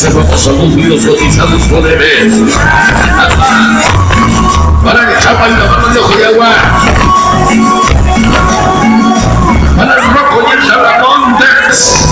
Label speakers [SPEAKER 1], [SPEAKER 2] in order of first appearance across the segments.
[SPEAKER 1] ese famoso núcleos cotizados por EB. Para el Chapa y la mano de ojo de agua. Para el Rojo y el Salamontes.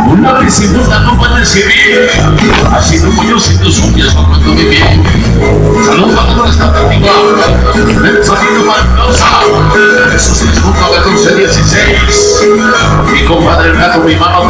[SPEAKER 1] Una visita no puede recibir, así como yo siento suyas cuando me bien. Salud para toda esta práctica, el sonido maravilloso, esos 3.1416. Mi compadre el gato, mi mano